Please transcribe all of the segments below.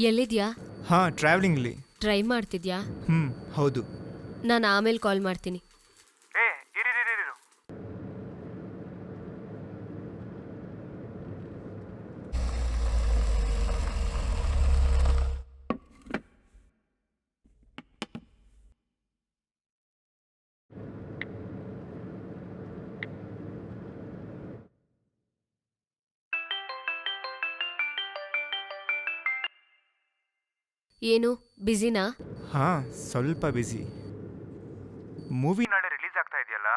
ಎಲ್ಲಿದ್ಯಾ? ಹಾಂ, ಟ್ರಾವೆಲಿಂಗ್ಲಿ. ಟ್ರೈ ಮಾಡ್ತಿದ್ಯಾ? ಹೌದು. ನಾನು ಆಮೇಲೆ ಕಾಲ್ ಮಾಡ್ತೀನಿ. ಏನು ಬ್ಯುಸಿನಾ? ಹಾಂ, ಸ್ವಲ್ಪ ಬ್ಯುಸಿ. ಮೂವಿ ನಾಳೆ ರಿಲೀಸ್ ಆಗ್ತಾ ಇದೆಯಲ್ಲ,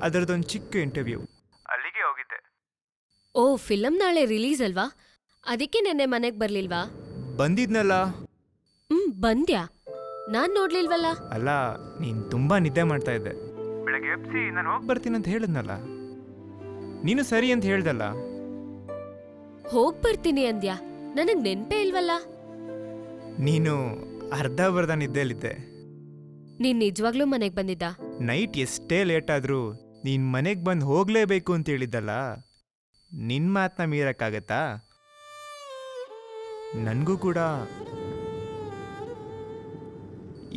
ಅದರದೊಂದು ಚಿಕ್ಕ ಇಂಟರ್ವ್ಯೂ, ಅಲ್ಲಿಗೆ ಹೋಗಿದ್ದೆ. ಓ, ಫಿಲಮ್ ನಾಳೆ ರಿಲೀಸ್ ಅಲ್ವಾ? ಅದಕ್ಕೆ ನೆನ್ನೆ ಮನೆಗೆ ಬರ್ಲಿಲ್ವಾ? ಬಂದಿದ್ನಲ್ಲ. ಬಂದ್ಯಾ? ನಾನ್ ನೋಡ್ಲಿಲ್ವಲ್ಲ. ಅಲ್ಲ, ನೀನು ತುಂಬ ನಿದ್ದೆ ಮಾಡ್ತಾ ಇದ್ದೆ. ಬೆಳಗ್ಗೆ ಎಬ್ಸಿ ನಾನು ಹೋಗಿ ಬರ್ತೀನಂತ ಹೇಳಿದ್ನಲ್ಲ, ನೀನು ಸರಿ ಅಂತ ಹೇಳ್ದಲ್ಲ. ಹೋಗ್ ಬರ್ತೀನಿ ಅಂದ್ಯಾ? ನನಗ್ ನೆನ್ಪೇ ಇಲ್ವಲ್ಲ. ನೀನು ಅರ್ಧ ನಿದ್ದೆಯಲ್ಲಿದ್ದೆ. ನೀನ್ ನಿಜವಾಗ್ಲೂ ಮನೆಗೆ ಬಂದಿದ್ದ? ನೈಟ್ ಎಷ್ಟೇ ಲೇಟ್ ಆದರೂ ನೀನು ಮನೆಗೆ ಬಂದು ಹೋಗಲೇಬೇಕು ಅಂತ ಹೇಳಿದ್ದಲ್ಲ, ನಿನ್ನ ಮಾತನ್ನ ಮೀರಕ್ಕಾಗತ್ತಾ? ನನಗೂ ಕೂಡ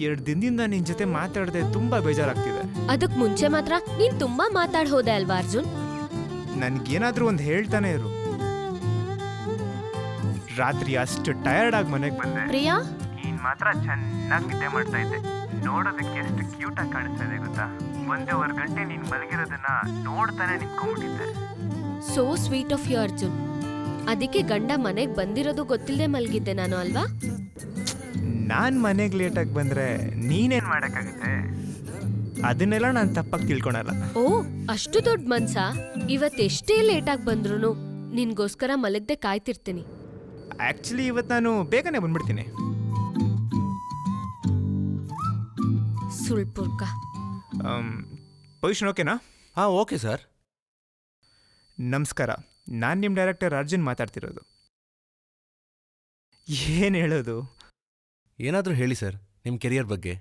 2 ದಿನದಿಂದ ನಿನ್ ಜೊತೆ ಮಾತಾಡದೆ ತುಂಬಾ ಬೇಜಾರಾಗ್ತಿದೆ. ಅದಕ್ ಮುಂಚೆ ಮಾತ್ರ ನೀನ್ ತುಂಬಾ ಮಾತಾಡ್ ಹೋದೆ ಅಲ್ವಾ ಅರ್ಜುನ್? ನನ್ಗೇನಾದ್ರೂ ಒಂದು ಹೇಳ್ತಾನೆ ಇರು. ರಾತ್ರಿ ಅಷ್ಟು ಟಯರ್ಡ್ ಆಗಿ ಮನೆಗೆ ಬಂದೆ. ಪ್ರಿಯಾ, ನೀನ್ ಮಾತ್ರ ಚೆನ್ನಾಗಿ ನಿದ್ದೆ ಮಾಡ್ತಾ ಇದ್ದೆ. ನೋಡೋದಕ್ಕೆ ಎಷ್ಟು ಕ್ಯೂಟ್ ಆಗಿ ಕಾಣಿಸ್ತಾ ಇದೆ ಗೊತ್ತಾ? 1.5 ಗಂಟೆ ನೀನ್ ಮಲಗಿರೋದನ್ನ ನೋಡ್ತಾನೆ ನಿಂತ್ಕೊಂಡ್ಬಿಟ್ಟಿದ್ದೆ. So sweet of you Arjun. ಅದಕ್ಕೆ ಗಂಡ ಮನೆಗ್ ಬಂದಿರೋದು ಗೊತ್ತಿಲ್ಲದೆ ಮಲ್ಗಿದ್ದೆ ನಾನು ಅಲ್ವಾ? ನಾನ್ ಮನೆಗೆ ಲೇಟಾಗಿ ಬಂದ್ರೆ ನೀನೇನ್ ಮಾಡಕ್ಕಾಗುತ್ತೆ? ಅದನ್ನೆಲ್ಲ ನಾನು ತಪ್ಪಾಗಿ ತಿಳ್ಕೊಳಲ್ಲ. ಓ, ಅಷ್ಟು ದೊಡ್ಡ ಮನ್ಸ? ಇವತ್ತೆಷ್ಟೇ ಲೇಟಾಗಿ ಬಂದ್ರು ನಿನ್ಗೋಸ್ಕರ ಮಲಗ್ದೆ ಕಾಯ್ತಿರ್ತೀನಿ. ಆಕ್ಚುಲಿ ಇವತ್ತು ನಾನು ಬೇಗನೆ ಬಂದ್ಬಿಡ್ತೀನಿ. ಸುಳ್ಪುರ್ಕ. ಪೊಸಿಷನ್ ಓಕೆನಾ? ಹಾಂ, ಓಕೆ ಸರ್. ನಮಸ್ಕಾರ, ನಾನು ನಿಮ್ಮ ಡೈರೆಕ್ಟರ್ ಅರ್ಜುನ್ ಮಾತಾಡ್ತಿರೋದು. ಏನು ಹೇಳೋದು? ಏನಾದರೂ ಹೇಳಿ ಸರ್, ನಿಮ್ಮ ಕೆರಿಯರ್ ಬಗ್ಗೆ.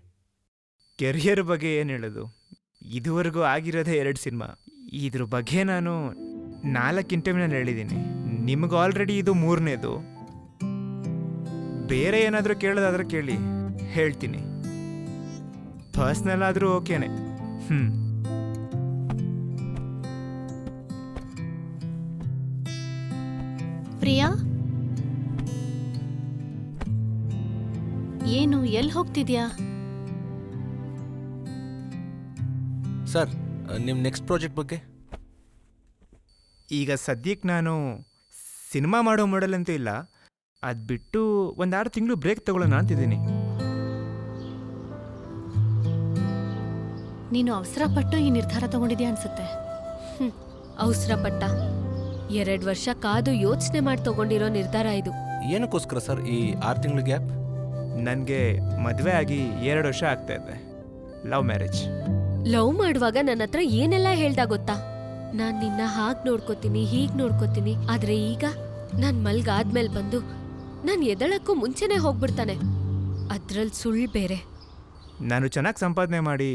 ಕೆರಿಯರ್ ಬಗ್ಗೆ ಏನು ಹೇಳೋದು? ಇದುವರೆಗೂ ಆಗಿರೋದೇ 2 ಸಿನಿಮಾ. ಇದ್ರ ಬಗ್ಗೆ ನಾನು 4 ಇಂಟರ್ವ್ಯೂನಲ್ಲಿ ಹೇಳಿದ್ದೀನಿ. ನಿಮ್ಗೆ ಆಲ್ರೆಡಿ ಇದು 3ನೇದು. ಬೇರೆ ಏನಾದರೂ ಕೇಳೋದಾದ್ರೆ ಕೇಳಿ, ಹೇಳ್ತೀನಿ. ಪರ್ಸ್ನಲ್ ಆದರೂ ಓಕೆನೆ. ಪ್ರಿಯಾ, ಏನು ಎಲ್ಲಿ ಹೋಗ್ತಿದ್ಯಾ? ಸರ್, ನಿಮ್ಮ ನೆಕ್ಸ್ಟ್ ಪ್ರಾಜೆಕ್ಟ್ ಬಗ್ಗೆ? ಈಗ ಸದ್ಯಕ್ಕೆ ನಾನು ಸಿನಿಮಾ ಮಾಡೋ ಮಾಡೆಲ್ ಅಂತೂ ಇಲ್ಲ. ಅದು ಬಿಟ್ಟು ಒಂದು 6 ತಿಂಗಳು ಬ್ರೇಕ್ ತಗೊಳ್ಳೋಣ ಅಂತಿದ್ದೀನಿ. ನೀನು ಅವಸರಪಟ್ಟು ಈ ನಿರ್ಧಾರ ತಗೊಂಡಿದ್ಯಾ ಅನ್ಸುತ್ತೆ. ಅವಸರ ಪಟ್ಟ 2 ವರ್ಷ ಕಾದು ಯೋಚನೆ ಮಾಡಿ ತಗೊಂಡಿರೋ ನಿರ್ಧಾರ ಇದು. ಏನಕ್ಕೋಸ್ಕರ ಸರ್ ಈ 6 ತಿಂಗಳ ಗ್ಯಾಪ್? ನನಗೆ ಮದುವೆ ಆಗಿ 2 ವರ್ಷ ಆಗ್ತಾ ಇದೆ. Love marriage. ಲವ್ ಮಾಡುವಾಗ ನನ್ನ ಹತ್ರ ಏನೆಲ್ಲ ಹೇಳ್ದ ಗೊತ್ತಾ? ನಾನ್ ನಿನ್ನ ಹಾಗ್ ನೋಡ್ಕೋತೀನಿ, ಹೀಗ್ ನೋಡ್ಕೋತೀನಿ. ಆದ್ರೆ ಈಗ ನಾನ್ ಮಲ್ಗಾದ್ಮೇಲೆ ಬಂದು ನಾನ್ ಎದಳಕ್ಕೂ ಮುಂಚೆನೆ ಹೋಗ್ಬಿಡ್ತಾನೆ. ಅದ್ರಲ್ಲಿ ಸುಳ್ಳು ಬೇರೆ. ನಾನು ಚೆನ್ನಾಗಿ ಸಂಪಾದನೆ ಮಾಡಿ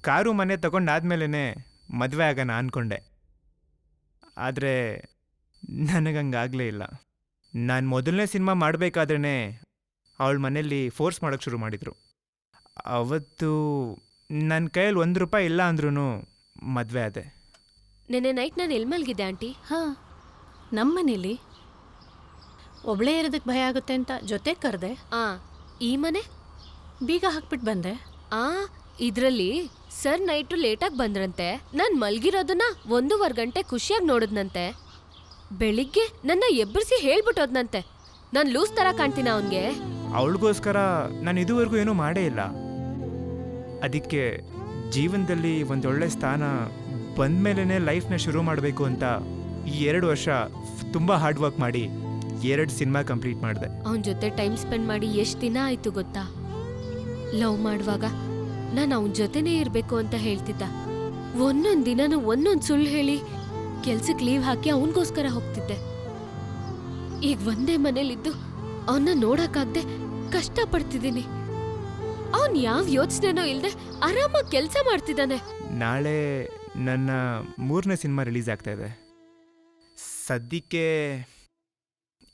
ಕಾರು ಮನೆ ತಗೊಂಡಾದ್ಮೇಲೆ ಮದುವೆ ಆಗೋಣ ಅಂದ್ಕೊಂಡೆ. ಆದರೆ ನನಗಂಗಾಗಲೇ ಇಲ್ಲ. ನಾನು ಮೊದಲನೇ ಸಿನಿಮಾ ಮಾಡಬೇಕಾದ್ರೇ ಅವಳ ಮನೇಲಿ ಫೋರ್ಸ್ ಮಾಡೋಕ್ಕೆ ಶುರು ಮಾಡಿದರು. ಅವತ್ತು ನನ್ನ ಕೈಯಲ್ಲಿ ₹1 ಇಲ್ಲ ಅಂದ್ರೂ ಮದುವೆ ಆದೆ. ನೆನ್ನೆ ನೈಟ್ ನಾನು ಎಲ್ಲಿ ಮಲ್ಗಿದ್ದೆ ಆಂಟಿ? ಹಾಂ, ನಮ್ಮನೇಲಿ ಒಬ್ಳೇ ಇರೋದಕ್ಕೆ ಭಯ ಆಗುತ್ತೆ ಅಂತ ಜೊತೆ ಕರೆದೆ. ಈ ಮನೆ ಬೀಗ ಹಾಕ್ಬಿಟ್ಟು ಬಂದೆ. ಇದ್ರಲ್ಲಿ ಸರ್ ನೈಟು ಲೇಟಾಗಿ ಬಂದ್ರಂತೆ. ನಾನ್ ಮಲ್ಗಿರೋದನ್ನ 1.5 ಗಂಟೆ ಖುಷಿಯಾಗಿ ನೋಡಿದ್ನಂತೆ. ಬೆಳಿಗ್ಗೆ ನನ್ನ ಎಬ್ಬರಿಸಿ ಹೇಳ್ಬಿಟ್ಟೋದ್ನಂತೆ. ನಾನ್ ಲೂಸ್ ತರ ಕಾಣ್ತೀನ ಅವನ್ಗೆ? ಅವಳಿಗೋಸ್ಕರ ನಾನು ಇದುವರೆಗೂ ಏನೂ ಮಾಡೇ ಇಲ್ಲ. ಅದಕ್ಕೆ ಜೀವನದಲ್ಲಿ ಒಂದೊಳ್ಳೆ ಸ್ಥಾನ ಬಂದಮೇಲೆ ಲೈಫ್ನ ಶುರು ಮಾಡಬೇಕು ಅಂತ ಈ 2 ವರ್ಷ ತುಂಬ ಹಾರ್ಡ್ ವರ್ಕ್ ಮಾಡಿ 2 ಸಿನಿಮಾ ಕಂಪ್ಲೀಟ್ ಮಾಡಿದೆ. ಅವನ ಜೊತೆ ಟೈಮ್ ಸ್ಪೆಂಡ್ ಮಾಡಿ ಎಷ್ಟು ದಿನ ಆಯ್ತು ಗೊತ್ತಾ? ಲವ್ ಮಾಡುವಾಗ ನಾನು ಅವನ ಜೊತೆನೇ ಇರಬೇಕು ಅಂತ ಹೇಳ್ತಿದ್ದ. ಒಂದೊಂದು ದಿನನೂ ಒಂದೊಂದು ಸುಳ್ಳು ಹೇಳಿ ಕೆಲ್ಸಕ್ಕೆ ಲೀವ್ ಹಾಕಿ ಅವನಿಗೋಸ್ಕರ ಹೋಗ್ತಿದ್ದೆ. ಈಗ ಒಂದೇ ಮನೇಲಿದ್ದು ಅವನ್ನ ನೋಡಕ್ಕಾಗ್ದೆ ಕಷ್ಟಪಡ್ತಿದ್ದೀನಿ. ಅವನ್ ಯಾವ ಯೋಚನೆನೋ ಇಲ್ದೆ ಆರಾಮಾಗಿ ಕೆಲಸ ಮಾಡ್ತಿದ್ದಾನೆ. ನಾಳೆ ನನ್ನ 3ನೇ ಸಿನಿಮಾ ರಿಲೀಸ್ ಆಗ್ತಾ ಇದೆ. ಸದ್ಯಕ್ಕೆ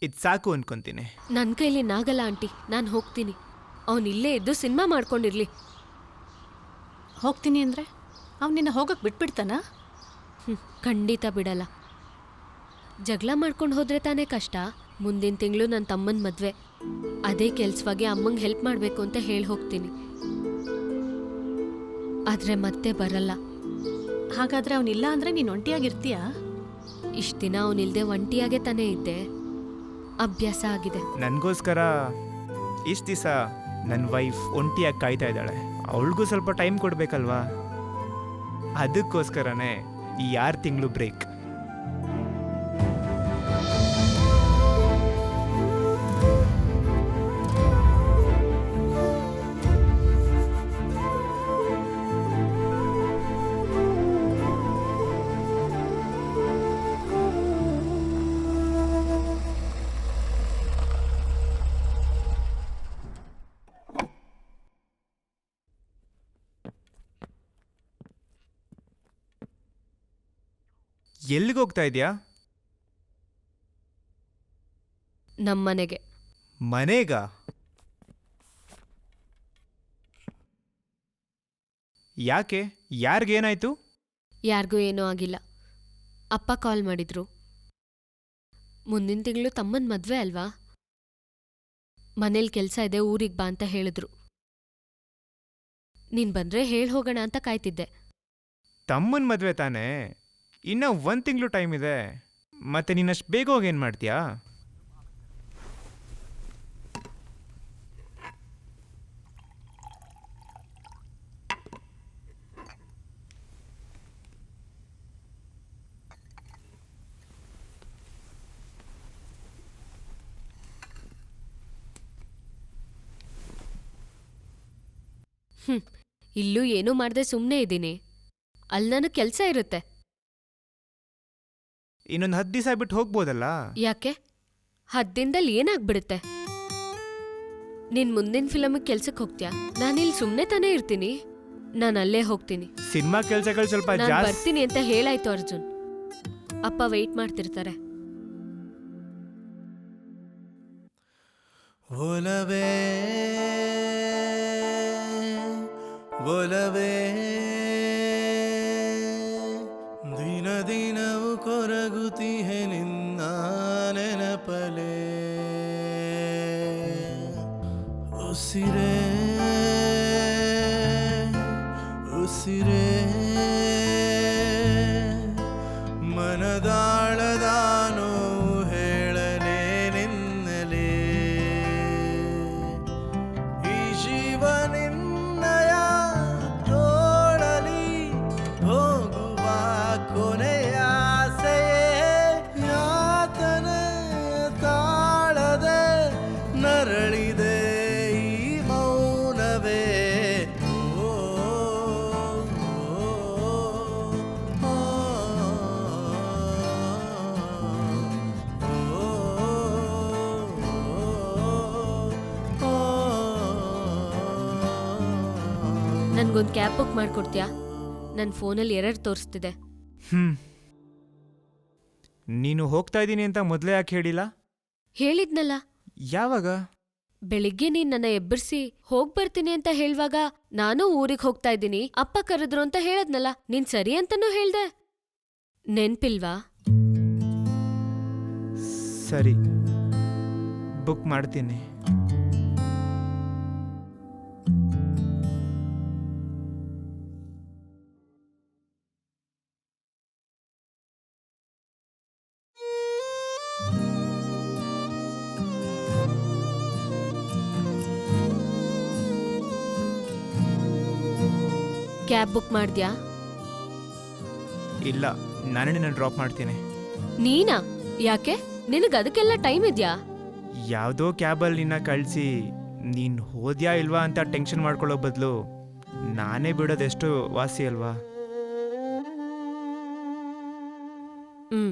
ಇದು ಸಾಕು ಅನ್ಕೊಂತೀನಿ. ನನ್ನ ಕೈಲಿ ನಾಗಲ್ಲ ಆಂಟಿ, ನಾನು ಹೋಗ್ತೀನಿ. ಅವನ್ ಇಲ್ಲೇ ಇದ್ದು ಸಿನಿಮಾ ಮಾಡ್ಕೊಂಡಿರ್ಲಿ. ಹೋಗ್ತೀನಿ ಅಂದರೆ ಅವ್ನು ನಿನ್ನ ಹೋಗಕ್ಕೆ ಬಿಟ್ಬಿಡ್ತಾನಾ? ಖಂಡಿತ ಬಿಡಲ್ಲ. ಜಗಳ ಮಾಡ್ಕೊಂಡು ಹೋದ್ರೆ ತಾನೇ ಕಷ್ಟ. ಮುಂದಿನ ತಿಂಗಳು ನನ್ನ ತಮ್ಮನ ಮದ್ವೆ. ಅದೇ ಕೆಲ್ಸವಾಗಿ ಅಮ್ಮಂಗೆ ಹೆಲ್ಪ್ ಮಾಡಬೇಕು ಅಂತ ಹೇಳಿ ಹೋಗ್ತೀನಿ. ಆದ್ರೆ ಮತ್ತೆ ಬರಲ್ಲ. ಹಾಗಾದ್ರೆ ಅವನಿಲ್ಲ ಅಂದರೆ ನೀನು ಒಂಟಿಯಾಗಿರ್ತೀಯಾ? ಇಷ್ಟ ದಿನ ಅವನಿಲ್ದೆ ಒಂಟಿಯಾಗೆ ತಾನೇ ಇದ್ದೆ. ಅಭ್ಯಾಸ ಆಗಿದೆ. ನನಗೋಸ್ಕರ ಇಷ್ಟು ದಿವಸ ನನ್ನ ವೈಫ್ ಒಂಟಿಯಾಗಿ ಕಾಯ್ತಾ ಇದ್ದಾಳೆ. ಅವಳಿಗೂ ಸ್ವಲ್ಪ ಟೈಮ್ ಕೊಡಬೇಕಲ್ವಾ? ಅದಕ್ಕೋಸ್ಕರನೇ ಈ 6 ತಿಂಗಳು ಬ್ರೇಕ್. ಎಲ್ಲಿಗೆ ಹೋಗ್ತಾ ಇದೆಯಾ? ನಮ್ಮನೆಗೆ. ಮನೆಗ? ಯಾಕೆ? ಯಾರಿಗೇನಾಯ್ತು? ಯಾರಿಗೂ ಏನೂ ಆಗಿಲ್ಲ. ಅಪ್ಪ ಕಾಲ್ ಮಾಡಿದ್ರು. ಮುಂದಿನ ತಿಂಗಳು ತಮ್ಮನ ಮದ್ವೆ ಅಲ್ವಾ, ಮನೇಲಿ ಕೆಲ್ಸ ಇದೆ, ಊರಿಗೆ ಬಾ ಅಂತ ಹೇಳಿದ್ರು. ನೀನ್ ಬಂದ್ರೆ ಹೇಳ್ ಹೋಗೋಣ ಅಂತ ಕಾಯ್ತಿದ್ದೆ. ತಮ್ಮನ ಮದುವೆ ತಾನೇ, ಇನ್ನೂ 1 ತಿಂಗಳು ಟೈಮ್ ಇದೆ. ಮತ್ತೆ ನೀನಷ್ಟು ಬೇಗ ಹೋಗಿ ಏನು ಮಾಡ್ತೀಯಾ? ಇಲ್ಲೂ ಏನೂ ಮಾಡ್ದೆ ಸುಮ್ಮನೆ ಇದ್ದೀನಿ. ಅಲ್ಲಿ ನನಗೆ ಕೆಲ್ಸ ಇರುತ್ತೆ. ಇನ್ನೊಂದು 10 ದಿವಸ ಬಿಟ್ಟು ಹೋಗ್ಬೋದಲ್ಲ? ಯಾಕೆ? 10 ದಿನದಲ್ಲಿ ಏನಾಗ್ಬಿಡುತ್ತೆ? ನೀನ್ ಮುಂದಿನ ಫಿಲಮಿಗೆ ಕೆಲ್ಸಕ್ಕೆ ಹೋಗ್ತೀಯಾ? ನಾನಿಲ್ಲಿ ಸುಮ್ಮನೆ ತಾನೇ ಇರ್ತೀನಿ. ನಾನು ಅಲ್ಲೇ ಹೋಗ್ತೀನಿ. ಸಿನಿಮಾ ಕೆಲಸಗಳು ಸ್ವಲ್ಪ ನಾನು ಜಾಸ್ತಿ. ಬರ್ತೀನಿ ಅಂತ ಹೇಳಾಯ್ತು ಅರ್ಜುನ್. ಅಪ್ಪ ವೆಯ್ಟ್ ಮಾಡ್ತಿರ್ತಾರೆ. ಒಲವೇ ಒಲವೇ ದಿನ ದಿನವು ಕೊರಗುತ್ತಿಹೆ ನಿನ್ನ ನೆನಪಲೇ. ಉಸಿರೇ ಉಸಿರೇ ಮನದಾಳದಾನೋ ಹೇಳಲೇ ನಿನ್ನಲೇ. ಈ ಜೀವನಿನ್ನಯ ತೋಳಲಿ ಹೋಗುವ ಕೊನೆಯಾಸೆಯೇ ಯಾತನೆ ತಾಳದೆ ನರಳಿದೆ ಈ ಮೌನವೇ. ಓ, ಓ, ನನ್ಗೊಂದು ಕ್ಯಾಬ್ ಬುಕ್ ಮಾಡ್ಕೊಡ್ತೀಯಾ? ನನ್ನ ಫೋನಲ್ಲಿ ಎರರ್ ತೋರಿಸ್ತಿದೆ. ನೀನು ಹೋಗ್ತಾ ಇದ್ದೀನಿ ಅಂತ ಮೊದಲೇ ಯಾಕೆ ಹೇಳಿಲ್ಲ? ಹೇಳಿದ್ನಲ್ಲ, ಯಾವಾಗ? ಬೆಳಿಗ್ಗೆ ನೀನ್ ನನ್ನ ಎಬ್ಬರಿಸಿ ಹೋಗ್ಬರ್ತೀನಿ ಅಂತ ಹೇಳುವಾಗ ನಾನು ಊರಿಗೆ ಹೋಗ್ತಾ ಇದ್ದೀನಿ, ಅಪ್ಪ ಕರೆದ್ರು ಅಂತ ಹೇಳದ್ನಲ್ಲ. ನೀನ್ ಸರಿ ಅಂತನೂ ಹೇಳ್ದೆ. ನೆನ್ಪಿಲ್ವಾ? ಸರಿ, ಬುಕ್ ಮಾಡ್ತೀನಿ. ಕ್ಯಾಬ್ ಬುಕ್ ಮಾಡ್ದ್ಯಾ? ಇಲ್ಲ, ನಾನೇ ನಿನ್ನ ಡ್ರಾಪ್ ಮಾಡ್ತೀನಿ. ನೀನಾ? ಯಾಕೆ? ನಿನಗ್ ಅದಕ್ಕೆಲ್ಲ ಟೈಮ್ ಇದ್ಯಾ? ಯಾವುದೋ ಕ್ಯಾಬಲ್ಲಿ ನಿನ್ನ ಕಳಿಸಿ ನೀನು ಹೋದ್ಯಾ ಇಲ್ವಾ ಅಂತ ಟೆನ್ಷನ್ ಮಾಡ್ಕೊಳ್ಳೋ ಬದಲು ನಾನೇ ಬಿಡೋದೆಷ್ಟು ವಾಸಿ ಅಲ್ವಾ? ಹ್ಮ್.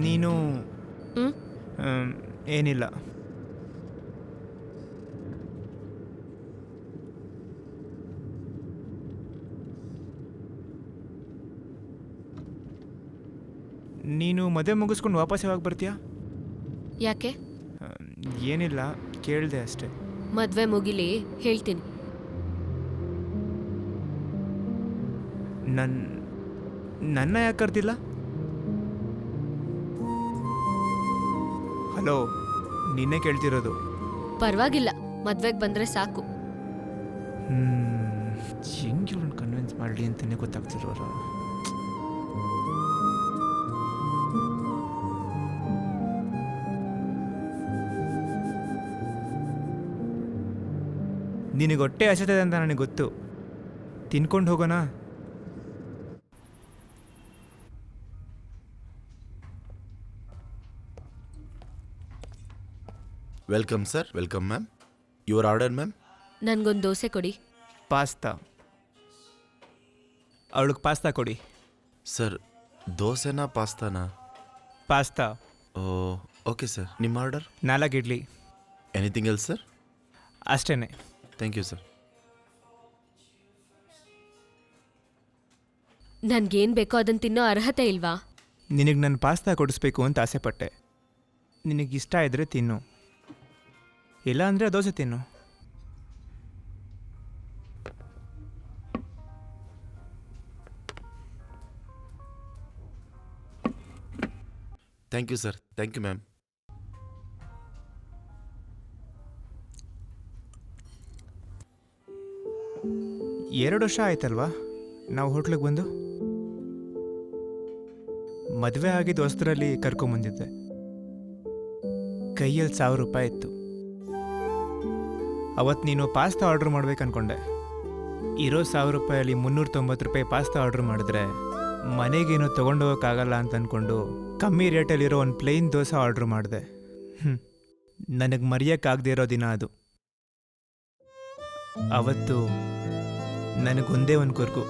ನೀನು ಹ್ಮ್? ಏನಿಲ್ಲ. ನೀನು ಮದುವೆ ಮುಗಿಸ್ಕೊಂಡು ವಾಪಸ್ ಯಾವಾಗ ಬರ್ತೀಯಾ? ಯಾಕೆ? ಏನಿಲ್ಲ, ಕೇಳಿದೆ ಅಷ್ಟೆ. ಮದ್ವೆ ಮುಗಿಲಿ, ಹೇಳ್ತೀನಿ. ನನ್ನ ಯಾಕೆ ಕರ್ದಿಲ್ಲ? ಹಲೋ, ನಿನ್ನೆ ಕೇಳ್ತಿರೋದು. ಪರವಾಗಿಲ್ಲ, ಮದ್ವೆಗೆ ಬಂದ್ರೆ ಸಾಕು. ಹೆಂಗೆ ಇವ್ರನ್ನ ಕನ್ವಿನ್ಸ್ ಮಾಡಲಿ ಅಂತಲೇ ಗೊತ್ತಾಗ್ತಿರೋರು. ನಿನಗೆ ಹೊಟ್ಟೆ ಹಸಿತದೆ ಅಂತ ನನಗೆ ಗೊತ್ತು. ತಿನ್ಕೊಂಡು ಹೋಗೋಣ? Welcome sir. Welcome ma'am. Your order ma'am. ನನ್ಗೊಂದು ದೋಸೆ ಕೊಡಿ. ಪಾಸ್ತಾ. ಅವಳಿಗೆ ಪಾಸ್ತಾ ಕೊಡಿ. ಸರ್, ದೋಸೆನಾ ಪಾಸ್ತಾನಾ? ಪಾಸ್ತಾ. ಓ, ಓಕೆ ಸರ್, ನಿಮ್ಮ order? 4 idli anything else sir? ಅಷ್ಟೇ. Thank you sir. ನನ್ಗೇನ್ ಬೇಕೋ ಅದನ್ನ ತಿನ್ನೋ ಅರ್ಹತೆ ಇಲ್ವಾ? ನಿನಗೆ ನಾನು ಪಾಸ್ತಾ ಕೊಡಿಸ್ಬೇಕು ಅಂತ ಆಸೆಪಟ್ಟೆ. ನಿನಗಿಷ್ಟ ಇದ್ದರೆ ತಿನ್ನು, ಇಲ್ಲ ಅಂದರೆ ದೋಸೆ ತಿನ್ನು. Thank you sir. Thank you ma'am. ಎರಡು ವರ್ಷ ಆಯ್ತಲ್ವಾ ನಾವು ಹೋಟ್ಲಿಗೆ ಬಂದು? ಮದುವೆ ಆಗಿದ್ದು ಹೊಸದ್ರಲ್ಲಿ ಕರ್ಕೊಂಬಂದಿದ್ದೆ. ಕೈಯಲ್ಲಿ 1000 ರೂಪಾಯಿ ಇತ್ತು. ಅವತ್ತು ನೀನು ಪಾಸ್ತಾ ಆರ್ಡ್ರ್ ಮಾಡ್ಬೇಕು ಅನ್ಕೊಂಡೆ. ಇರೋ 1000 ರೂಪಾಯಲ್ಲಿ 390 ರೂಪಾಯಿ ಪಾಸ್ತಾ ಆರ್ಡ್ರ್ ಮಾಡಿದ್ರೆ ಮನೆಗೇನು ತೊಗೊಂಡೋಗೋಕ್ಕಾಗಲ್ಲ ಅಂತ ಅಂದ್ಕೊಂಡು ಕಮ್ಮಿ ರೇಟಲ್ಲಿರೋ ಒಂದು ಪ್ಲೇನ್ ದೋಸೆ ಆರ್ಡ್ರ್ ಮಾಡಿದೆ. ನನಗೆ ಮರೆಯೋಕ್ಕಾಗದೇ ಇರೋ ದಿನ ಅದು. ಅವತ್ತು ನನಗೊಂದೇ ಒಂದು ಕೊರಗು,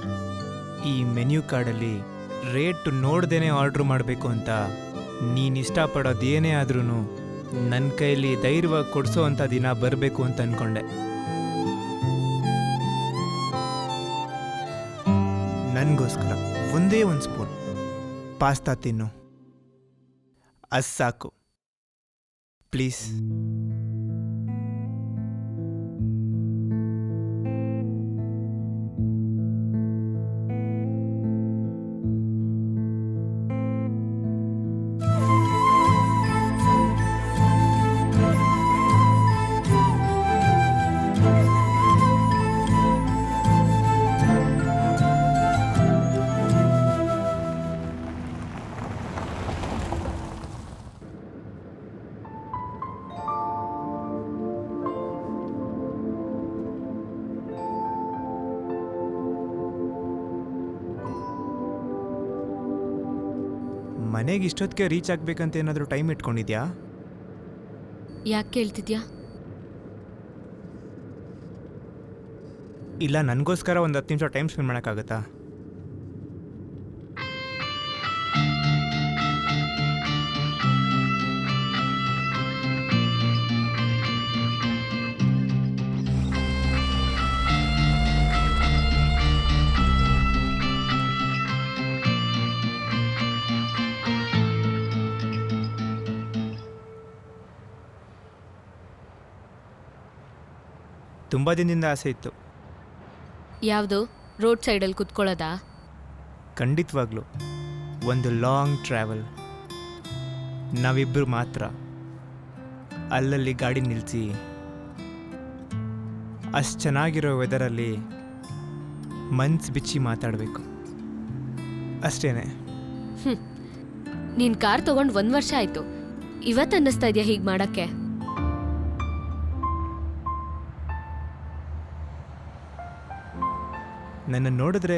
ಈ ಮೆನ್ಯೂ ಕಾರ್ಡಲ್ಲಿ ರೇಟ್ ನೋಡ್ದೇನೆ ಆರ್ಡ್ರ್ ಮಾಡಬೇಕು ಅಂತ. ನೀನು ಇಷ್ಟಪಡೋದೇನೇ ಆದ್ರೂ ನನ್ನ ಕೈಲಿ ಧೈರ್ಯವಾಗಿ ಕೊಡಿಸೋ ಅಂಥ ದಿನ ಬರಬೇಕು ಅಂತ ಅಂದ್ಕೊಂಡೆ. ನನಗೋಸ್ಕರ ಒಂದೇ ಒಂದು ಸ್ಪೂನ್ ಪಾಸ್ತಾ ತಿನ್ನು, ಅದು ಸಾಕು ಪ್ಲೀಸ್. ಮನೆಗೆ ಇಷ್ಟೊತ್ತಿಗೆ ರೀಚ್ ಆಗ್ಬೇಕಂತ ಏನಾದರೂ ಟೈಮ್ ಇಟ್ಕೊಂಡಿದ್ಯಾ? ಯಾಕೆ ಕೇಳ್ತಿದ್ಯಾ? ಇಲ್ಲ ನನಗೋಸ್ಕರ ಒಂದು 10 ನಿಮಿಷ ಟೈಮ್ ಸ್ಪೆಂಡ್ ಮಾಡೋಕ್ಕಾಗತ್ತಾ? ತುಂಬ ದಿನದಿಂದ ಆಸೆ ಇತ್ತು. ಯಾವುದು? ರೋಡ್ ಸೈಡಲ್ಲಿ ಕುತ್ಕೊಳ್ಳೋದಾ? ಖಂಡಿತವಾಗ್ಲೂ ಒಂದು ಲಾಂಗ್ ಟ್ರಾವೆಲ್, ನಾವಿಬ್ಬರು ಮಾತ್ರ, ಅಲ್ಲಲ್ಲಿ ಗಾಡಿ ನಿಲ್ಲಿಸಿ ಅಷ್ಟು ಚೆನ್ನಾಗಿರೋ ವೆದರಲ್ಲಿ ಮನ್ಸು ಬಿಚ್ಚಿ ಮಾತಾಡಬೇಕು, ಅಷ್ಟೇನೆ. ನೀನ್ ಕಾರ್ ತಗೊಂಡು 1 ವರ್ಷ ಆಯ್ತು, ಇವತ್ತು ಅನ್ನಿಸ್ತಾ ಇದೆಯಾ ಹೀಗೆ ಮಾಡಕ್ಕೆ? ನನ್ನ ನೋಡಿದ್ರೆ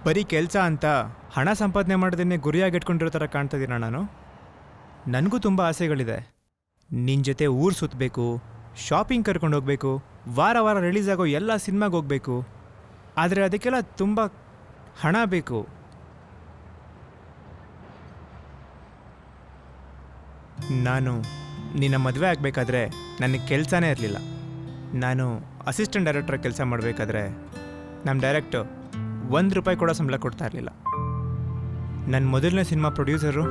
ಬರೀ ಕೆಲಸ ಅಂತ ಹಣ ಸಂಪಾದನೆ ಮಾಡೋದನ್ನೇ ಗುರಿಯಾಗಿ ಇಟ್ಕೊಂಡಿರೋ ಥರ ಕಾಣ್ತಿದ್ದೀನ ನಾನು. ನನಗೂ ತುಂಬ ಆಸೆಗಳಿದೆ. ನಿನ್ನ ಜೊತೆ ಊರು ಸುತ್ತಬೇಕು, ಶಾಪಿಂಗ್ ಕರ್ಕೊಂಡು ಹೋಗಬೇಕು, ವಾರ ವಾರ ರಿಲೀಸ್ ಆಗೋ ಎಲ್ಲ ಸಿನಿಮಾಗೆ ಹೋಗಬೇಕು. ಆದರೆ ಅದಕ್ಕೆಲ್ಲ ತುಂಬ ಹಣ ಬೇಕು. ನಾನು ನಿನ್ನ ಮದುವೆ ಆಗಬೇಕಾದ್ರೆ ನನಗೆ ಕೆಲಸನೇ ಇರಲಿಲ್ಲ. ನಾನು ಅಸಿಸ್ಟೆಂಟ್ ಡೈರೆಕ್ಟ್ರಾಗಿ ಕೆಲಸ ಮಾಡಬೇಕಾದ್ರೆ ನಮ್ಮ ಡೈರೆಕ್ಟರ್ ₹1 ಕೂಡ ಸಂಬಳ ಕೊಡ್ತಾ ಇರಲಿಲ್ಲ. ನನ್ನ ಮೊದಲನೇ ಸಿನಿಮಾ ಪ್ರೊಡ್ಯೂಸರು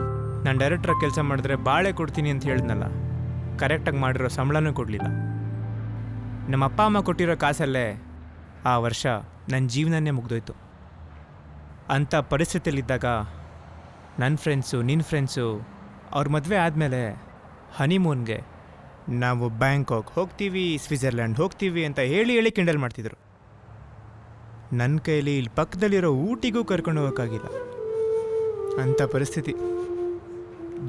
ನಾನು ಡೈರೆಕ್ಟ್ರಾಗಿ ಕೆಲಸ ಮಾಡಿದ್ರೆ ಬಾಳೆ ಕೊಡ್ತೀನಿ ಅಂತ ಹೇಳಿದ್ನಲ್ಲ, ಕರೆಕ್ಟಾಗಿ ಮಾಡಿರೋ ಸಂಬಳನೂ ಕೊಡಲಿಲ್ಲ. ನಮ್ಮ ಅಪ್ಪ ಅಮ್ಮ ಕೊಟ್ಟಿರೋ ಕಾಸಲ್ಲೇ ಆ ವರ್ಷ ನನ್ನ ಜೀವನನೇ ಮುಗ್ದೋಯ್ತು. ಅಂಥ ಪರಿಸ್ಥಿತಿಯಲ್ಲಿದ್ದಾಗ ನನ್ನ ಫ್ರೆಂಡ್ಸು, ನಿನ್ನ ಫ್ರೆಂಡ್ಸು ಅವ್ರ ಮದುವೆ ಆದಮೇಲೆ ಹನಿಮೂನ್ಗೆ ನಾವು ಬ್ಯಾಂಕಾಕ್ ಹೋಗ್ತೀವಿ, ಸ್ವಿಟ್ಜರ್ಲ್ಯಾಂಡ್ ಹೋಗ್ತೀವಿ ಅಂತ ಹೇಳಿ ಕಿಂಡಲ್ ಮಾಡ್ತಿದ್ರು. ನನ್ನ ಕೈಲಿ ಇಲ್ಲಿ ಪಕ್ಕದಲ್ಲಿರೋ ಊಟಿಗೂ ಕರ್ಕೊಂಡು ಹೋಗೋಕ್ಕಾಗಿಲ್ಲ. ಅಂಥ ಪರಿಸ್ಥಿತಿ.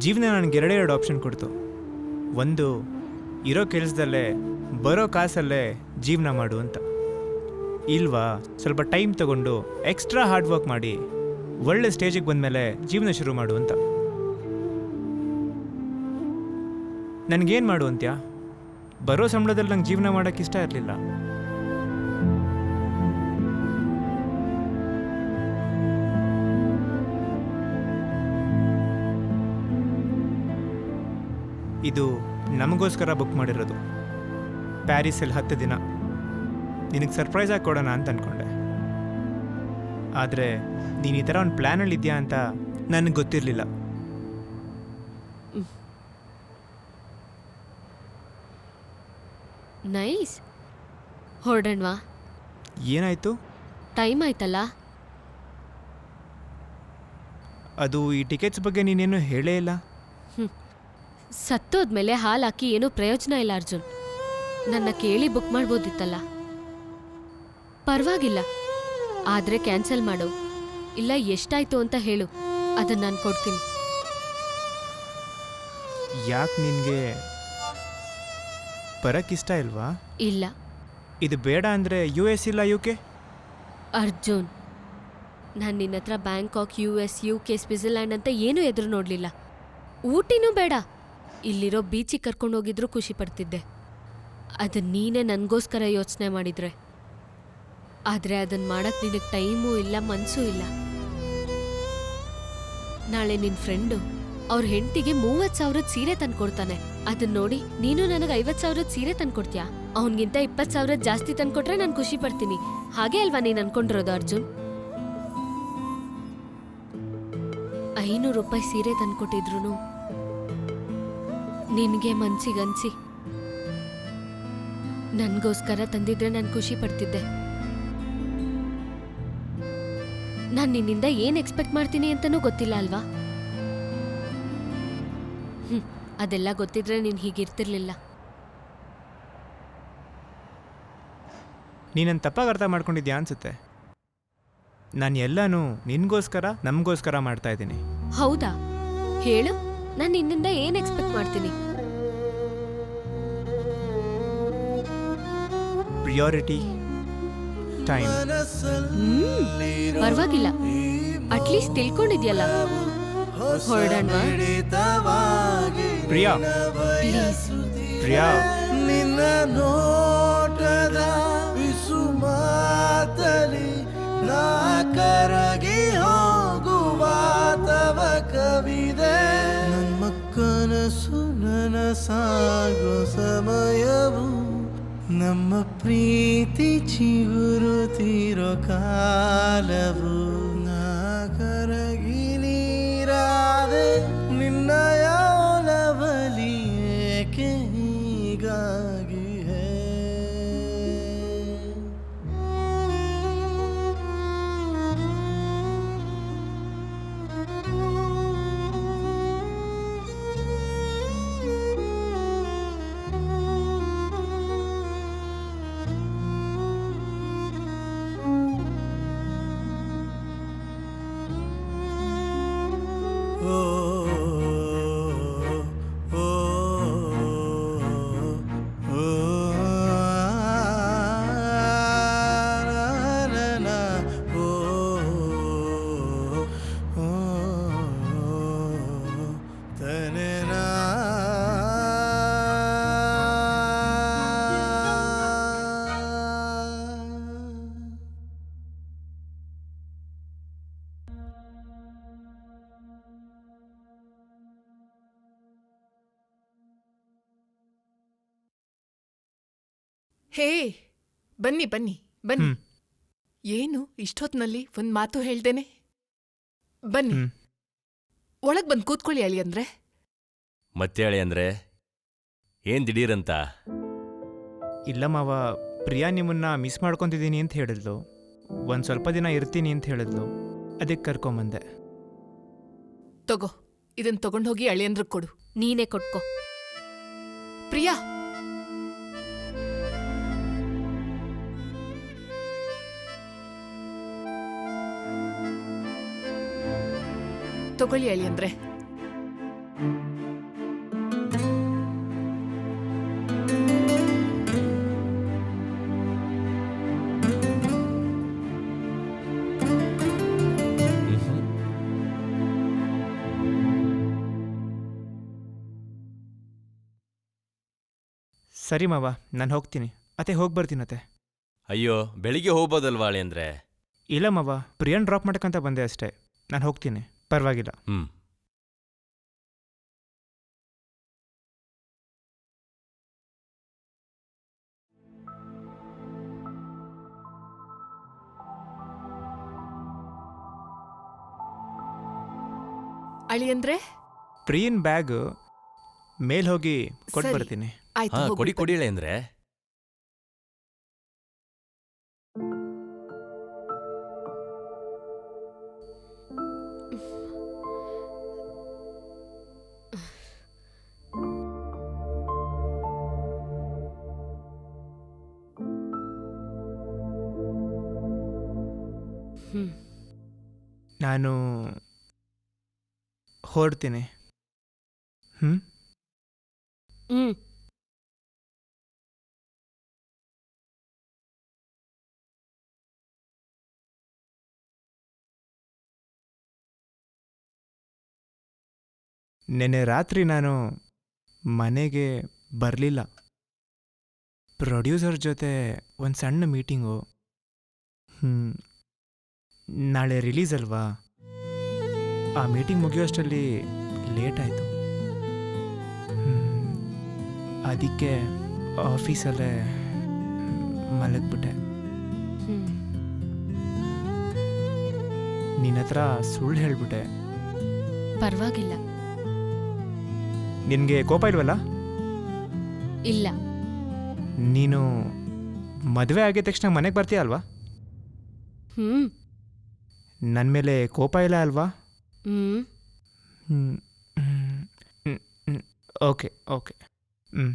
ಜೀವನ ನನಗೆ 2 ಆಪ್ಷನ್ ಕೊಡ್ತು. ಒಂದು, ಇರೋ ಕೆಲಸದಲ್ಲೇ ಬರೋ ಕಾಸಲ್ಲೇ ಜೀವನ ಮಾಡು ಅಂತ. ಇಲ್ವಾ, ಸ್ವಲ್ಪ ಟೈಮ್ ತಗೊಂಡು ಎಕ್ಸ್ಟ್ರಾ ಹಾರ್ಡ್ ವರ್ಕ್ ಮಾಡಿ ಒಳ್ಳೆ ಸ್ಟೇಜಿಗೆ ಬಂದಮೇಲೆ ಜೀವನ ಶುರು ಮಾಡು ಅಂತ. ನನಗೇನು ಮಾಡು ಅಂತ್ಯಾ? ಬರೋ ಸಂಬಳದಲ್ಲಿ ನಂಗೆ ಜೀವನ ಮಾಡೋಕ್ಕೆ ಇಷ್ಟ ಇರಲಿಲ್ಲ. ಇದು ನಮಗೋಸ್ಕರ ಬುಕ್ ಮಾಡಿರೋದು. ಪ್ಯಾರಿಸಲ್ಲಿ 10 ದಿನ. ನಿನಗೆ ಸರ್ಪ್ರೈಸ್ ಆಗಿ ಕೊಡೋಣ ಅಂತ ಅಂದ್ಕೊಂಡೆ. ಆದರೆ ನೀನು ಈ ಥರ ಒಂದು ಪ್ಲ್ಯಾನಲ್ಲಿ ಇದೆಯಾ ಅಂತ ನನಗೆ ಗೊತ್ತಿರಲಿಲ್ಲ. ನೈಸ್. ಹೊರಡಣ್ವಾ? ಏನಾಯಿತು? ಟೈಮ್ ಆಯ್ತಲ್ಲ. ಅದು ಈ ಟಿಕೆಟ್ಸ್ ಬಗ್ಗೆ ನೀನೇನು ಹೇಳೇ ಇಲ್ಲ. ಸತ್ತೋದ್ಮೇಲೆ ಹಾಲು ಹಾಕಿ ಏನೂ ಪ್ರಯೋಜನ ಇಲ್ಲ ಅರ್ಜುನ್. ನನ್ನ ಕೇಳಿ ಬುಕ್ ಮಾಡ್ಬೋದಿತ್ತಲ್ಲ. ಪರವಾಗಿಲ್ಲ, ಆದರೆ ಕ್ಯಾನ್ಸಲ್ ಮಾಡು. ಇಲ್ಲ ಎಷ್ಟಾಯ್ತು ಅಂತ ಹೇಳು, ಅದನ್ನು ನಾನು ಕೊಡ್ತೀನಿ. ಯಾಕೆ ನಿನಗೆ ಬರೋಕ್ಕಿಷ್ಟ ಇಲ್ವಾ? ಇಲ್ಲ. ಇದು ಬೇಡ ಅಂದರೆ US ಇಲ್ಲ UK? ಅರ್ಜುನ್, ನಾನು ನಿನ್ನ ಹತ್ರ ಬ್ಯಾಂಕಾಕ್, US, UK, ಸ್ವಿಟ್ಜರ್ಲ್ಯಾಂಡ್ ಅಂತ ಏನೂ ಎದುರು ನೋಡಲಿಲ್ಲ. ಊಟಿನೂ ಬೇಡ, ಇಲ್ಲಿರೋ ಬೀಚಿಗೆ ಕರ್ಕೊಂಡು ಹೋಗಿದ್ರು ಖುಷಿ ಪಡ್ತಿದ್ದೆ. ಅದನ್ನು ನೀನೇ ನನಗೋಸ್ಕರ ಯೋಚನೆ ಮಾಡಿದ್ರೆ. ಆದರೆ ಅದನ್ನು ಮಾಡೋಕ್ಕೆ ನಿನಗೆ ಟೈಮೂ ಇಲ್ಲ, ಮನಸ್ಸೂ ಇಲ್ಲ. ನಾಳೆ ನಿನ್ನ ಫ್ರೆಂಡು ಅವ್ರ ಹೆಂಡತಿಗೆ 30,000 ಸೀರೆ ತಂದ್ಕೊಡ್ತಾನೆ. ಅದನ್ನ ನೋಡಿ ನೀನು ನನಗೆ 50,000 ಸೀರೆ ತಂದ್ಕೊಡ್ತೀಯಾ? ಅವನಿಗಿಂತ 20,000 ಜಾಸ್ತಿ ತಂದ್ಕೊಟ್ರೆ ನಾನು ಖುಷಿ ಪಡ್ತೀನಿ. ಹಾಗೆ ಅಲ್ವಾ ನೀನು ಅನ್ಕೊಂಡಿರೋದು ಅರ್ಜುನ್? 500 ರೂಪಾಯಿ ಸೀರೆ ತಂದ್ಕೊಟ್ಟಿದ್ರು ನಿನಗೆ ಮನ್ಸಿಗನ್ಸಿ ನನಗೋಸ್ಕರ ತಂದಿದ್ರೆ ನಾನು ಖುಷಿ ಪಡ್ತಿದ್ದೆ. ನಾನು ನಿನ್ನಿಂದ ಏನು ಎಕ್ಸ್ಪೆಕ್ಟ್ ಮಾಡ್ತೀನಿ ಅಂತನೂ ಗೊತ್ತಿಲ್ಲ ಅಲ್ವಾ? ಅದೆಲ್ಲ ಗೊತ್ತಿದ್ರೆ ನೀನು ಹೀಗಿರ್ತಿರ್ಲಿಲ್ಲ. ನೀನನ್ನು ತಪ್ಪಾಗಿ ಅರ್ಥ ಮಾಡ್ಕೊಂಡಿದ್ಯಾ ಅನ್ಸುತ್ತೆ. ನಾನು ಎಲ್ಲನೂ ನಿನಗೋಸ್ಕರ ನಮಗೋಸ್ಕರ ಮಾಡ್ತಾ ಇದ್ದೀನಿ. ಹೌದಾ? ಹೇಳು, ನಾನು ನಿನ್ನಿಂದ ಏನು ಎಕ್ಸ್ಪೆಕ್ಟ್ ಮಾಡ್ತೀನಿ? Priority, time. ಪರವಾಗಿಲ್ಲ, ಅಟ್ಲೀಸ್ಟ್ ತಿಳ್ಕೊಂಡಿದ್ಯಲ್ಲ. ಹೊರಡಣ್ವಾ? ಪ್ರಿಯಾ, ಪ್ರಿಯಾ, ನಿನ್ನ ನೋಟದ ವಿಸುಮಾತಲಿ ನಾ ಕರಗಿ ಹೋಗುವ ತವ ಕವಿದೆ. ನಮ್ಮ ಕನಸು ನನಸಾಗೋ ಸಮಯವು, ನಮ್ಮ ಪ್ರೀತಿ ಚಿಗುರುತ್ತಿರೋ ಕಾಲವು. ನಾ ಕರಗಿ ನೀರಾದೆ ನಿನ್ನಯ ಒಲವಲಿ ಏಕೆ ಹೀಗಾಗಿ ಹೇ. ಹೇ, ಬನ್ನಿ ಬನ್ನಿ ಬನ್ನಿ. ಏನು ಇಷ್ಟೊತ್ನಲ್ಲಿ ಒಂದ್ ಮಾತು ಹೇಳ್ದೇನೆ? ಬನ್ನಿ, ಒಳಗ್ ಬಂದು ಕೂತ್ಕೊಳ್ಳಿ ಅಳಿಯಂದ್ರೆ. ಮತ್ತೆ ಅಳಿಯಂದ್ರೆ ಏನ್ ದಿಢೀರಂತ? ಇಲ್ಲ ಮಾವ, ಪ್ರಿಯಾ ನಿಮ್ಮನ್ನ ಮಿಸ್ ಮಾಡ್ಕೊತಿದ್ದೀನಿ ಅಂತ ಹೇಳಿದ್ಲು. ಒಂದು ಸ್ವಲ್ಪ ದಿನ ಇರ್ತೀನಿ ಅಂತ ಹೇಳಿದ್ಲು, ಅದಕ್ಕೆ ಕರ್ಕೊಂಬಂದೆ. ತಗೋ, ಇದನ್ ತಗೊಂಡೋಗಿ ಅಳಿಯಂದ್ರಿಗೆ ಕೊಡು. ನೀನೇ ಕೊಟ್ಕೋ. ಪ್ರಿಯಾ, ತಗೊಳ್ಳಿ ಅಳಿಯಂದ್ರೆ. ಸರಿ ಮಾವ, ನಾನು ಹೋಗ್ತೀನಿ. ಹೋಗಿ ಬರ್ತೀನತ್ತೆ. ಅಯ್ಯೋ, ಬೆಳಿಗ್ಗೆ ಹೋಗ್ಬೋದಲ್ವಾ ಅಳಿಯಂದ್ರೆ? ಇಲ್ಲ ಮಾವ, ಪ್ರಿಯನ್ ಡ್ರಾಪ್ ಮಾಡಕ್ಕಂತ ಬಂದೆ ಅಷ್ಟೇ. ನಾನು ಹೋಗ್ತೀನಿ, ಪರವಾಗಿಲ್ಲ. ಅಳಿಯಂದ್ರೆ ಪ್ರಿಯನ್ ಬ್ಯಾಗ್ ಮೇಲ್ ಹೋಗಿ ಕೊಟ್ಟು ಸರಿ. ಬರ್ತೀನಿ. ಆಯ್ತು ಹಾ ಹೋಗ್ಬಿಟ್ ಕೊಡಿ ಕೊಡಿ ಬನ್ನಿ. ಅಳಿಯಂದ್ರೆ. ಹ್ಮ್ ನಾನು ಹೊರಡ್ತೀನಿ. ಹ್ಮ್ ಹ್ಮ್ ನೆನ್ನೆ ರಾತ್ರಿ ನಾನು ಮನೆಗೆ ಬರಲಿಲ್ಲ. ಪ್ರೊಡ್ಯೂಸರ್ ಜೊತೆ ಒಂದು ಸಣ್ಣ ಮೀಟಿಂಗು. ನಾಳೆ ರಿಲೀಸ್ ಅಲ್ವಾ, ಆ ಮೀಟಿಂಗ್ ಮುಗಿಯೋಷ್ಟರಲ್ಲಿ ಲೇಟ್ ಆಯಿತು. ಅದಕ್ಕೆ ಆಫೀಸಲ್ಲೇ ಮಲಗಿಬಿಟ್ಟೆ. ಹ್ಮ್ ನಿನ್ನ ಹತ್ರ ಸುಳ್ಳು ಹೇಳಿಬಿಟ್ಟೆ. ಪರವಾಗಿಲ್ಲ. ನಿನಗೆ ಕೋಪ ಇಲ್ವಲ್ಲ? ಇಲ್ಲ. ನೀನು ಮದುವೆ ಆಗಿದ ತಕ್ಷಣ ಮನೆಗೆ ಬರ್ತೀಯ ಅಲ್ವಾ? ಹ್ಮ್ ನನ್ನ ಮೇಲೆ ಕೋಪ ಇಲ್ಲ ಅಲ್ವಾ? ಹ್ಮ್ ಓಕೆ ಓಕೆ. ಹ್ಞೂ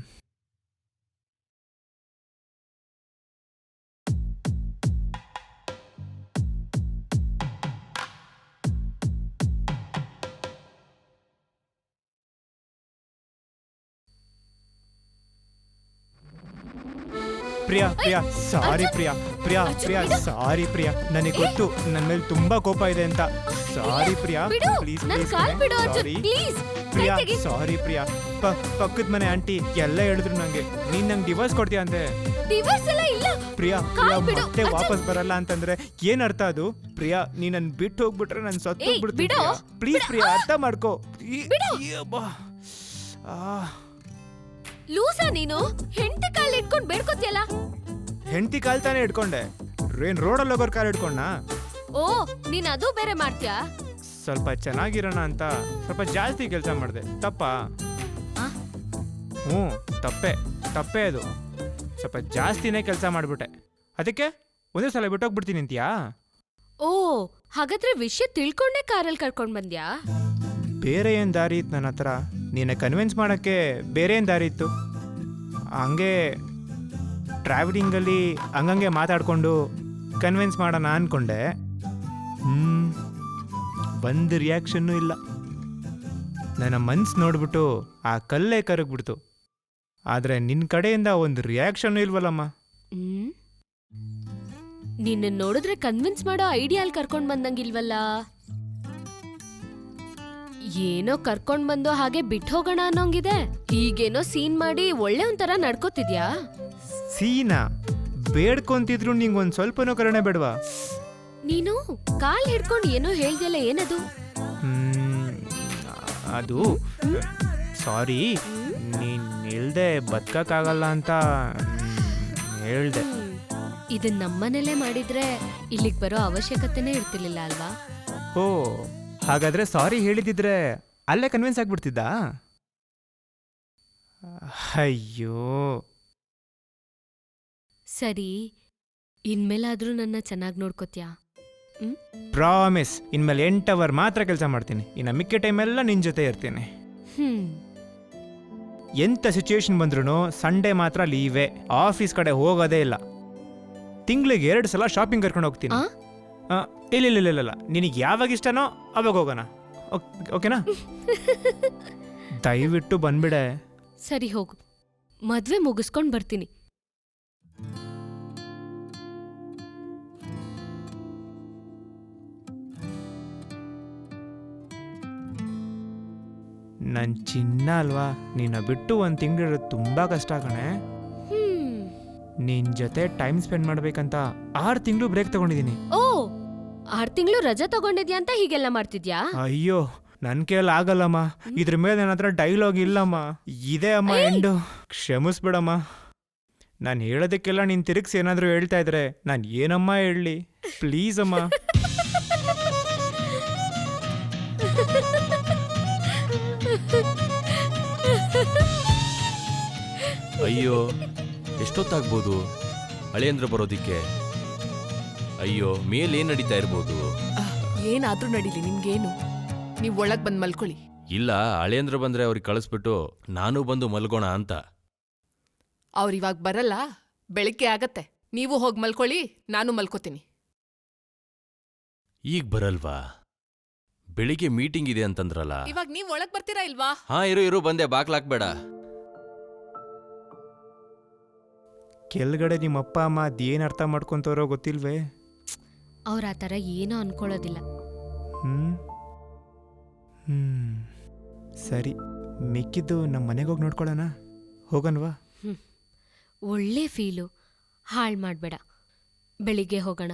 ಪ್ರಿಯಾ ಪ್ರಿಯಾ ಸಾರಿ ಪ್ರಿಯಾ ಪ್ರಿಯಾ ಪ್ರಿಯಾ ಸಾರಿ ಪ್ರಿಯಾ, ನನಗೆ ಗೊತ್ತು ನನ್ನ ಮೇಲೆ ತುಂಬಾ ಕೋಪ ಇದೆ ಅಂತ. ಸಾರಿ ಪ್ರಿಯಾ, ಬಿಡು, ಪ್ಲೀಸ್ ನನ್ ಪ್ಲೀಸ್ ಕಾಲ್ ಬಿಡು ಅರ್ಜುನ್, ಸಾರಿ ಪ್ಲೀಸ್. ಪ್ರಿಯಾ, ಕೈ ತೆಗಿ. ಸಾರಿ ಪ್ರಿಯಾ. ಪಕ್ಕದ ಮನೆ ಆಂಟಿ ಎಲ್ಲ ಹೇಳಿದ್ರು ನಂಗೆ ನೀನ್ ನಂಗೆ ಡಿವೋರ್ಸ್ ಕೊಡ್ತೀಯ ಅಂತೆ. ಡಿವೋರ್ಸ್ ಎಲ್ಲ ಇಲ್ಲ. ಪ್ರಿಯಾ ಕಾಲ್ ಪ್ರಿಯಾ ಬಿಡು, ಮತ್ತೆ ಅರ್ಜುನ್. ವಾಪಸ್ ಬರಲ್ಲ ಅಂತಂದ್ರೆ ಏನ್ ಅರ್ಥ ಅದು? ಪ್ರಿಯಾ ನೀ ನನ್ ಬಿಟ್ಟು ಹೋಗ್ಬಿಟ್ರೆ ನಾನು ಸತ್ತು ಏಯ್, ಹೋಗ್ಬಿಡ್ತೀನಿ. ಬಿಡು. ಪ್ಲೀಸ್ ಪ್ರಿಯಾ, ಅರ್ಥ ಮಾಡ್ಕೋ. ಲೂಸಾ ನೀನು ಹೆಂಡತಿ ಕಾಲ್ ಇಟ್ಕೊಂಡು ಬೇಡ್ಕೋತಿಯಲ್ಲ. ಹೆಂಡತಿ ಕಾಲ್ ತಾನೇ ಇಟ್ಕೊಂಡೆ, ರೋಡಲ್ಲಿ ಹೋಗೋರ್ ಕಾಲ್ ಇಟ್ಕೊಂಡ. ಓ, ನೀನ್ ಅದು ಬೇರೆ ಮಾಡ್ತೀಯಾ? ಸ್ವಲ್ಪ ಚೆನ್ನಾಗಿರೋಣ ಅಂತ ಸ್ವಲ್ಪ ಜಾಸ್ತಿ ಕೆಲಸ ಮಾಡಿದೆ. ತಪ್ಪಾ? ಆ? ಹ್ಞೂ ತಪ್ಪೇ ಅದು. ಸ್ವಲ್ಪ ಜಾಸ್ತಿನೇ ಕೆಲಸ ಮಾಡಿಬಿಟ್ಟೆ. ಅದಕ್ಕೆ ಒಂದೇ ಸಲ ಬಿಟ್ಟೋಗ್ಬಿಡ್ತೀನಿ ಅಂತೀಯಾ? ಓ, ಹಾಗಾದ್ರೆ ವಿಷಯ ತಿಳ್ಕೊಂಡೇ ಕಾರಲ್ಲಿ ಕರ್ಕೊಂಡ್ ಬಂದ್ಯಾ? ಬೇರೆ ಏನು ದಾರಿ ಇತ್ತು ನನ್ನ ಹತ್ರ? ನೀನು ಕನ್ವಿನ್ಸ್ ಮಾಡೋಕ್ಕೆ ಬೇರೆ ಏನು ದಾರಿ ಇತ್ತು? ಹಂಗೆ ಟ್ರಾವೆಲಿಂಗಲ್ಲಿ ಹಂಗಂಗೆ ಮಾತಾಡಿಕೊಂಡು ಕನ್ವಿನ್ಸ್ ಮಾಡೋಣ ಅಂದ್ಕೊಂಡೆ. ಒಂದು ರಿಯಾಕ್ಷನ್ನೂ ಇಲ್ಲ. ನನ್ನ ಮನ್ಸು ನೋಡ್ಬಿಟ್ಟು ಆ ಕಲ್ಲೇ ಕರಗ್ಬಿಡ್ತು. ಆದರೆ ನಿನ್ನ ಕಡೆಯಿಂದ ಒಂದು ರಿಯಾಕ್ಷನ್ನೂ ಇಲ್ವಲ್ಲಮ್ಮ. ನಿನ್ನ ನೋಡಿದ್ರೆ ಕನ್ವಿನ್ಸ್ ಮಾಡೋ ಐಡಿಯಾಲ್ ಕರ್ಕೊಂಡ್ ಬಂದಂಗಿಲ್ವಲ್ಲ. ಏನೋ ಕರ್ಕೊಂಡ್ ಬಂದೋ ಹಾಗೆ ಬಿಟ್ಟು ಹೋಗೋಣ ಅನ್ನೋಂಗಿದೆ. ಈಗೇನೋ ಸೀನ್ ಮಾಡಿ ಒಳ್ಳೆ ಒಂಥರ ನಡ್ಕೋತಿದ್ಯಾ? ಸೀನಾ ಬೇಡ್ಕೊಂತಿದ್ರು ನಿಂಗೊಂದು ಸ್ವಲ್ಪನೂ ಕರುಣೆ ಬೇಡವಾ? ನೀನು ಕಾಲ್ ಹಿಡ್ಕೊಂಡು ಏನೋ ಹೇಳ್ದಲ್ಲ, ಏನದು? ಅದು ಸಾರಿ, ನೀನ್ ಇಲ್ದೆ ಬದುಕಕ್ಕಾಗಲ್ಲ ಅಂತ ಹೇಳ್ದೆ. ಇದನ್ನ ನಮ್ಮನೇಲೆ ಮಾಡಿದ್ರೆ ಇಲ್ಲಿಗೆ ಬರೋ ಅವಶ್ಯಕತೆನೇ ಇರ್ತಿರ್ಲಿಲ್ಲ ಅಲ್ವಾ? ಓ, ಹಾಗಾದ್ರೆ ಸಾರಿ ಹೇಳಿದಿದ್ರೆ ಅಲ್ಲೇ ಕನ್ವಿನ್ಸ್ ಆಗ್ಬಿಡ್ತಿದ್ದ? ಅಯ್ಯೋ. ಸರಿ, ಇನ್ಮೇಲಾದ್ರೂ ನನ್ನ ಚೆನ್ನಾಗಿ ನೋಡ್ಕೋತ್ಯಾ? ಪ್ರಾಮಿಸ್. ಇನ್ಮೇಲೆ 8 ಅವರ್ ಮಾತ್ರ ಕೆಲಸ ಮಾಡ್ತೀನಿ. ಇನ್ನು ಮಿಕ್ಕ ಟೈಮೆಲ್ಲ ನಿನ್ನ ಜೊತೆ ಇರ್ತೀನಿ. ಎಂಥ ಸಿಚುವೇಶನ್ ಬಂದ್ರೂ ಸಂಡೇ ಮಾತ್ರ ಲೀವೇ. ಆಫೀಸ್ ಕಡೆ ಹೋಗೋದೇ ಇಲ್ಲ. ತಿಂಗಳಿಗೆ 2 ಸಲ ಶಾಪಿಂಗ್ ಕರ್ಕೊಂಡು ಹೋಗ್ತೀನಿ. ಇಲ್ಲ, ನಿನಗೆ ಯಾವಾಗ ಇಷ್ಟನೋ ಅವಾಗ ಹೋಗೋಣ. ಓಕೆನಾ? ದಯವಿಟ್ಟು ಬಂದ್ಬಿಡೆ. ಸರಿ, ಹೋಗು. ಮದ್ವೆ ಮುಗಿಸ್ಕೊಂಡು ಬರ್ತೀನಿ. ನನ್ನ ಚಿನ್ನ ಅಲ್ವಾ, ನಿನ್ನ ಬಿಟ್ಟು 1 ತಿಂಗಳಿರೋದು ತುಂಬಾ ಕಷ್ಟ ಕಣೆ. ನಿನ್ ಜೊತೆ ಟೈಮ್ ಸ್ಪೆಂಡ್ ಮಾಡ್ಬೇಕಂತ 6 ತಿಂಗಳು ಬ್ರೇಕ್ ತಗೊಂಡಿದ್ದೀನಿ. ಓ, 6 ತಿಂಗಳು ರಜಾ ತಗೊಂಡಿದ್ಯಾ ಅಂತ ಹೀಗೆಲ್ಲ ಮಾಡ್ತಿದ್ಯಾ? ಅಯ್ಯೋ, ನನ್ ಕೈಯಲ್ಲಿ ಆಗಲ್ಲಮ್ಮ. ಇದ್ರ ಮೇಲೆ ನನ್ನ ಹತ್ರ ಡೈಲಾಗ್ ಇಲ್ಲಮ್ಮ. ಇದೇ ಅಮ್ಮ ಎಂಡು. ಕ್ಷಮಿಸ್ಬಿಡಮ್ಮ. ನಾನು ಹೇಳೋದಕ್ಕೆಲ್ಲ ನೀನು ತಿರುಗಿಸಿ ಏನಾದರೂ ಹೇಳ್ತಾ ಇದ್ರೆ ನಾನು ಏನಮ್ಮ ಹೇಳಲಿ? ಪ್ಲೀಸ್ ಅಮ್ಮ. ಅಯ್ಯೋ ಎಷ್ಟೊತ್ತಾಗ್ಬೋದು ಅಳಿಯಂದ್ರ ಬರೋದಿಕ್ಕೆ? ಅಯ್ಯೋ ಮೇಲೇನ್ ನಡೀತಾ ಇರ್ಬೋದು? ಏನಾದ್ರೂ ನಡೀಲಿ, ನಿಮ್ಗೇನು? ನೀವ್ ಒಳಗ್ ಬಂದ್ ಮಲ್ಕೊಳ್ಳಿ. ಇಲ್ಲ, ಅಳಿಯಂದ್ರ ಬಂದ್ರೆ ಅವ್ರಿಗೆ ಕಳಿಸ್ಬಿಟ್ಟು ನಾನು ಬಂದು ಮಲ್ಗೋಣ ಅಂತ. ಅವ್ರಿವಾಗ ಬರಲ್ಲ, ಬೆಳಿಗ್ಗೆ ಆಗತ್ತೆ. ನೀವು ಹೋಗ್ ಮಲ್ಕೊಳ್ಳಿ, ನಾನು ಮಲ್ಕೋತೀನಿ. ಈಗ ಬರಲ್ವಾ? ಬೆಳಿಗ್ಗೆ ಮೀಟಿಂಗ್ ಇದೆ ಅಂತಂದ್ರಲ್ಲ. ಇವಾಗ ನೀವ್ ಒಳಗ್ ಬರ್ತೀರಾ ಇಲ್ವಾ? ಹಾ ಇರು ಬಂದೆ, ಬಾಗ್ಲಾಕ್ಬೇಡ. ಕೆಳಗಡೆ ನಿಮ್ಮ ಅಪ್ಪ ಅಮ್ಮ ಅದೇನು ಅರ್ಥ ಮಾಡ್ಕೊತಾರೋ ಗೊತ್ತಿಲ್ವೇ? ಅವ್ರ ಆ ಥರ ಏನೂ ಅನ್ಕೊಳ್ಳೋದಿಲ್ಲ. ಹ್ಞೂ ಸರಿ, ಮಿಕ್ಕಿದ್ದು ನಮ್ಮ ಮನೆಗೆ ಹೋಗಿ ನೋಡ್ಕೊಳ್ಳೋಣ. ಹೋಗನ್ವಾ? ಒಳ್ಳೆ ಫೀಲು, ಹಾಳು ಮಾಡಬೇಡ. ಬೆಳಿಗ್ಗೆ ಹೋಗೋಣ.